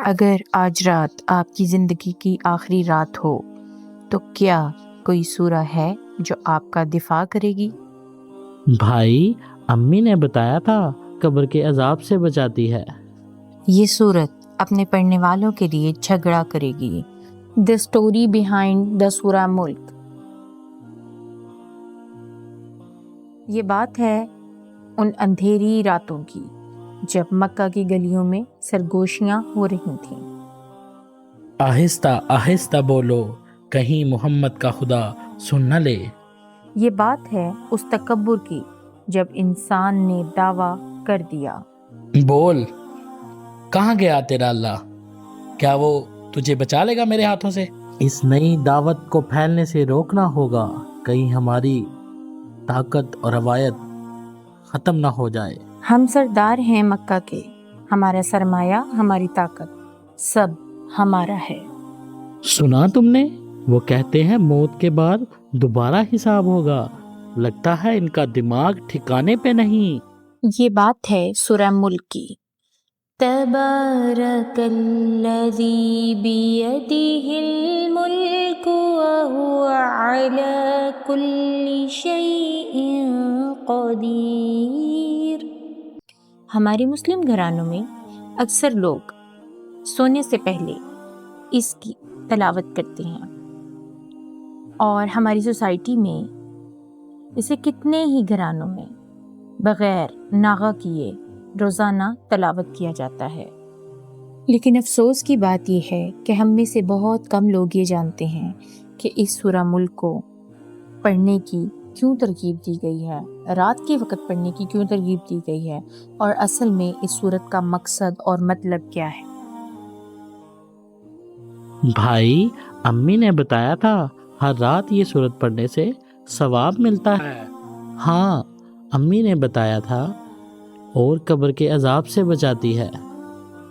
اگر آج رات آپ کی زندگی کی آخری رات ہو تو کیا کوئی سورہ ہے جو آپ کا دفاع کرے گی؟ بھائی، امی نے بتایا تھا قبر کے عذاب سے بچاتی ہے۔ یہ سورت اپنے پڑھنے والوں کے لیے جھگڑا کرے گی۔ The story behind the سورہ ملک۔ یہ بات ہے ان اندھیری راتوں کی جب مکہ کی گلیوں میں سرگوشیاں ہو رہی تھیں۔ آہستہ آہستہ بولو، کہیں محمد کا خدا سن نہ لے۔ یہ بات ہے اس تکبر کی جب انسان نے دعویٰ کر دیا۔ بول، کہاں گیا تیرا اللہ؟ کیا وہ تجھے بچا لے گا میرے ہاتھوں سے؟ اس نئی دعوت کو پھیلنے سے روکنا ہوگا، کہیں ہماری طاقت اور روایت ختم نہ ہو جائے۔ ہم سردار ہیں مکہ کے، ہمارا سرمایہ، ہماری طاقت، سب ہمارا ہے۔ سنا تم نے؟ وہ کہتے ہیں موت کے بعد دوبارہ حساب ہوگا۔ لگتا ہے ان کا دماغ ٹھکانے پہ نہیں۔ یہ بات ہے سورہ ملک کی۔ تبارک الذی بیدہ الملک وہو علی کل شیء قدیر۔ ہمارے مسلم گھرانوں میں اکثر لوگ سونے سے پہلے اس کی تلاوت کرتے ہیں، اور ہماری سوسائٹی میں اسے کتنے ہی گھرانوں میں بغیر ناغہ کیے روزانہ تلاوت کیا جاتا ہے۔ لیکن افسوس کی بات یہ ہے کہ ہم میں سے بہت کم لوگ یہ جانتے ہیں کہ اس سورہ ملک کو پڑھنے کی کیوں ترغیب دی گئی ہے، رات کے وقت پڑھنے کی کیوں ترغیب دی گئی ہے، اور اصل میں اس سورت کا مقصد اور مطلب کیا ہے۔ بھائی، امی نے بتایا تھا ہر رات یہ سورت پڑھنے سے ثواب ملتا ہے۔ ہاں، امی نے بتایا تھا، اور قبر کے عذاب سے بچاتی ہے۔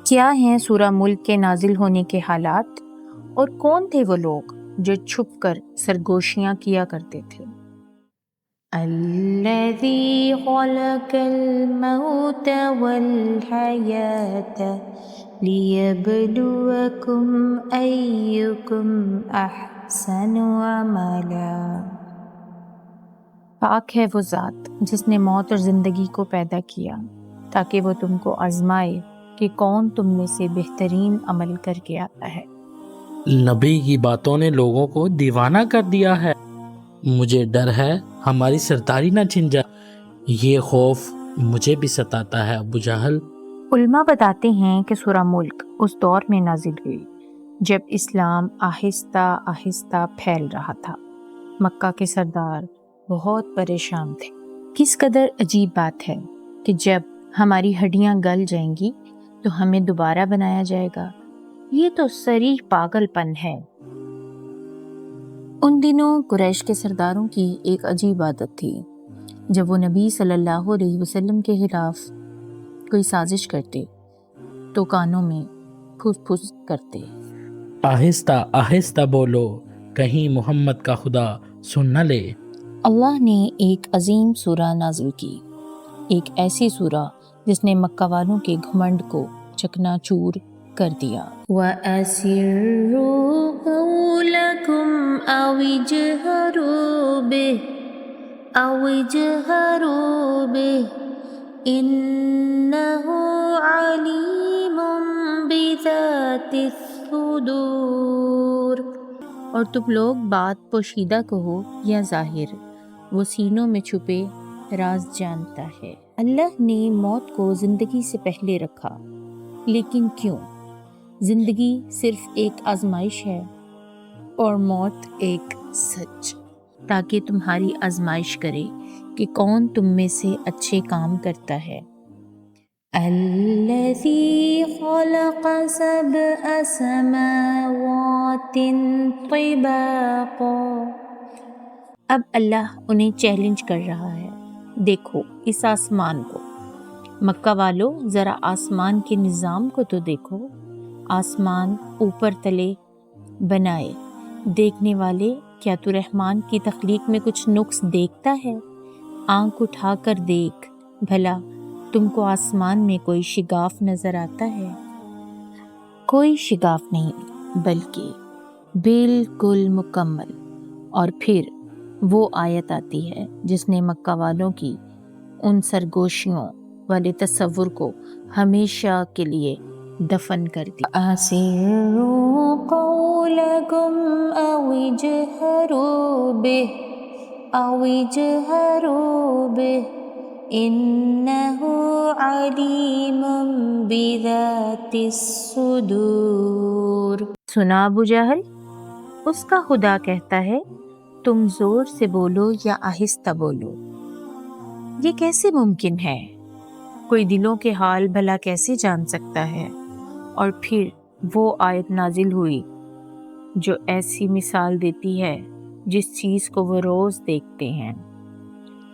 کیا ہیں سورہ ملک کے نازل ہونے کے حالات، اور کون تھے وہ لوگ جو چھپ کر سرگوشیاں کیا کرتے تھے؟ الذی خلق الموت والحیات لیبلوکم ایکم احسن عملا۔ پاک ہے وہ ذات جس نے موت اور زندگی کو پیدا کیا تاکہ وہ تم کو آزمائے کہ کون تم میں سے بہترین عمل کر کے آتا ہے۔ نبی کی باتوں نے لوگوں کو دیوانہ کر دیا ہے۔ مجھے ڈر ہے ہماری سرداری نہ چھن جائے۔ یہ خوف مجھے بھی ستاتا ہے ابو جہل۔ علماء بتاتے ہیں کہ سورہ ملک اس دور میں نازل ہوئی جب اسلام آہستہ آہستہ پھیل رہا تھا۔ مکہ کے سردار بہت پریشان تھے۔ کس قدر عجیب بات ہے کہ جب ہماری ہڈیاں گل جائیں گی تو ہمیں دوبارہ بنایا جائے گا۔ یہ تو صریح پاگل پن ہے۔ ان دنوں قریش کے سرداروں کی ایک عجیب عادت تھی۔ جب وہ نبی صلی اللہ علیہ وسلم کے خلاف کوئی سازش کرتے تو کانوں میں پھوس پھوس کرتے۔ آہستہ آہستہ بولو، کہیں محمد کا خدا سن نہ لے۔ اللہ نے ایک عظیم سورہ نازل کی، ایک ایسی سورہ جس نے مکہ والوں کے گھمنڈ کو چکنا چور کر دیا۔ وَأَسِرُّوا قَوْلَكُمْ أَوِ اجْهَرُوا بِهِ إِنَّهُ عَلِيمٌ بِذَاتِ الصُّدُورِ۔ اور تم لوگ بات پوشیدہ کہو یا ظاہر، وہ سینوں میں چھپے راز جانتا ہے۔ اللہ نے موت کو زندگی سے پہلے رکھا، لیکن کیوں؟ زندگی صرف ایک آزمائش ہے اور موت ایک سچ، تاکہ تمہاری آزمائش کرے کہ کون تم میں سے اچھے کام کرتا ہے۔ الذی خلق سبع سماوات طباقا۔ اب اللہ انہیں چیلنج کر رہا ہے، دیکھو اس آسمان کو۔ مکہ والو، ذرا آسمان کے نظام کو تو دیکھو۔ آسمان اوپر تلے بنائے دیکھنے والے، کیا تو رحمان کی تخلیق میں کچھ نقص دیکھتا ہے؟ آنکھ اٹھا کر دیکھ بھلا تم کو آسمان میں کوئی شگاف نظر آتا ہے؟ کوئی شگاف نہیں بلکہ بالکل مکمل۔ اور پھر وہ آیت آتی ہے جس نے مکہ والوں کی ان سرگوشیوں والے تصور کو ہمیشہ کے لیے دفن کر دیا۔ أَسِرُّوا قَوْلَكُمْ أَوِ اجْهَرُوا بِهِ إِنَّهُ عَلِيمٌ بِذَاتِ الصُّدُورِ۔ سنا ابو جہل، اس کا خدا کہتا ہے تم زور سے بولو یا آہستہ بولو، یہ کیسے ممکن ہے؟ کوئی دلوں کے حال بھلا کیسے جان سکتا ہے؟ اور پھر وہ آیت نازل ہوئی جو ایسی مثال دیتی ہے جس چیز کو وہ روز دیکھتے ہیں۔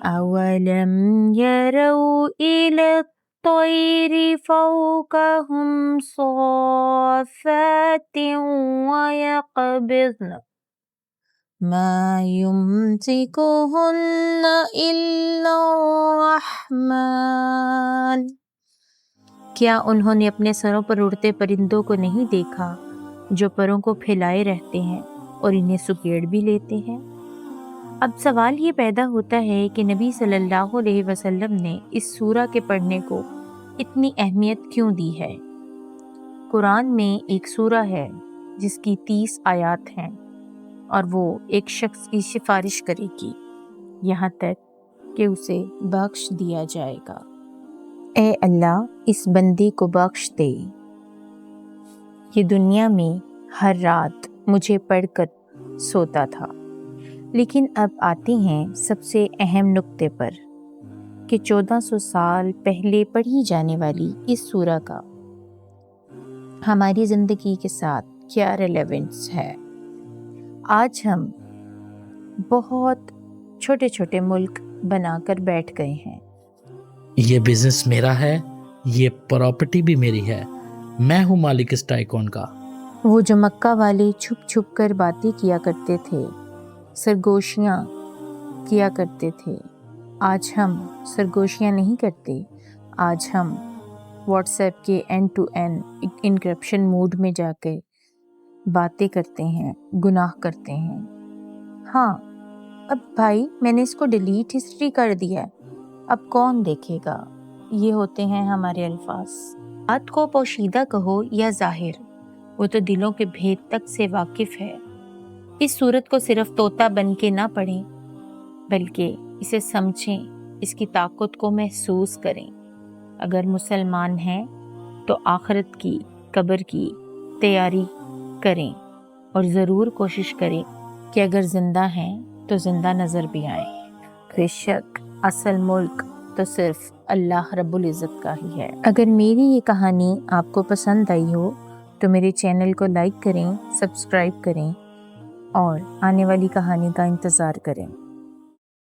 اولم يروا الى الطير فوقهم صافات ويقبضن ما يمسكهن الا الرحمن۔ کیا انہوں نے اپنے سروں پر اڑتے پرندوں کو نہیں دیکھا جو پروں کو پھیلائے رہتے ہیں اور انہیں سکیڑ بھی لیتے ہیں؟ اب سوال یہ پیدا ہوتا ہے کہ نبی صلی اللہ علیہ وسلم نے اس سورہ کے پڑھنے کو اتنی اہمیت کیوں دی ہے؟ قرآن میں ایک سورہ ہے جس کی 30 آیات ہیں اور وہ ایک شخص کی سفارش کرے گی یہاں تک کہ اسے بخش دیا جائے گا۔ اے اللہ اس بندے کو بخش دے، یہ دنیا میں ہر رات مجھے پڑھ کر سوتا تھا۔ لیکن اب آتے ہیں سب سے اہم نقطے پر کہ 1400 سال پہلے پڑھی جانے والی اس سورہ کا ہماری زندگی کے ساتھ کیا ریلیونس ہے۔ آج ہم بہت چھوٹے چھوٹے ملک بنا کر بیٹھ گئے ہیں۔ یہ بزنس میرا ہے، یہ پراپرٹی بھی میری ہے، میں ہوں مالک اس ٹائکون کا۔ وہ جو مکہ والے چھپ چھپ کر باتیں کیا کرتے تھے، سرگوشیاں کیا کرتے تھے، آج ہم سرگوشیاں نہیں کرتے، آج ہم واٹس ایپ کے end to end encryption mode میں جا کے باتیں کرتے ہیں، گناہ کرتے ہیں۔ ہاں اب بھائی میں نے اس کو ڈیلیٹ ہسٹری کر دیا ہے، اب کون دیکھے گا؟ یہ ہوتے ہیں ہمارے الفاظ۔ بات کو پوشیدہ کہو یا ظاہر، وہ تو دلوں کے بھید تک سے واقف ہے۔ اس صورت کو صرف طوطا بن کے نہ پڑھیں بلکہ اسے سمجھیں، اس کی طاقت کو محسوس کریں۔ اگر مسلمان ہیں تو آخرت کی، قبر کی تیاری کریں اور ضرور کوشش کریں کہ اگر زندہ ہیں تو زندہ نظر بھی آئیں۔ بے شک اصل ملک تو صرف اللہ رب العزت کا ہی ہے۔ اگر میری یہ کہانی آپ کو پسند آئی ہو تو میرے چینل کو لائک کریں، سبسکرائب کریں اور آنے والی کہانی کا انتظار کریں۔